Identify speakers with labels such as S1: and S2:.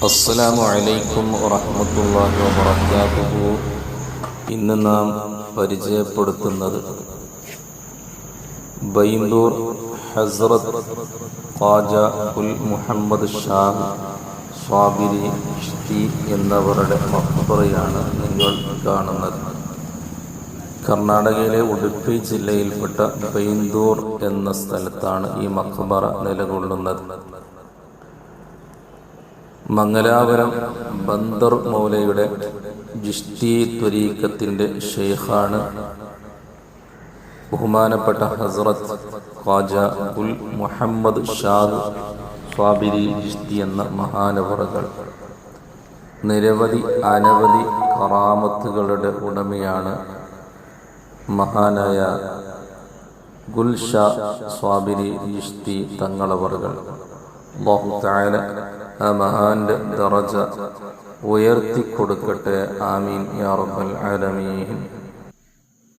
S1: അസ്സലാമു അലൈക്കും വറഹ്മത്തുള്ളാഹി വബറകാതുഹു. ഇന്ന് നാം പരിചയപ്പെടുത്തുന്നത് ബൈന്ദൂർ ഹസ്രത്ത് ഖാജ കുൽ മുഹമ്മദ് ഷാഹ് സ്വാബിരി ചിശ്തി എന്നവരുടെ മഖ്ബറയാണ് നിങ്ങൾ കാണുന്നത്. കർണാടകയിലെ ഉടുപ്പി ജില്ലയിൽപ്പെട്ട ബൈന്ദൂർ എന്ന സ്ഥലത്താണ് ഈ മഖ്ബറ നിലകൊള്ളുന്നത്. മംഗലാപുരം ബന്ദർ മൗലയുടെ ചിശ്തി ത്വരീഖത്തിന്റെ ഷെയ്ഖാണ് ബഹുമാനപ്പെട്ട ഹസ്രത്ത് ഖാജ കുൽ മുഹമ്മദ് ഷാഹ് സ്വാബിരി ചിശ്തി എന്ന മഹാനവറുകൾ. നിരവധി അനവധി കറാമത്തുകളുടെ ഉടമയാണ് മഹാനായ ഗുൽ ഷാ സ്വാബിരി ചിശ്തി തങ്ങളവറുകൾ. അല്ലാഹു തആല ആ മഹാന്റെ ദറജ ഉയർത്തിക്കൊടുക്കട്ടെ. ആമീൻ യാ റബ്ബൽ ആലമീൻ.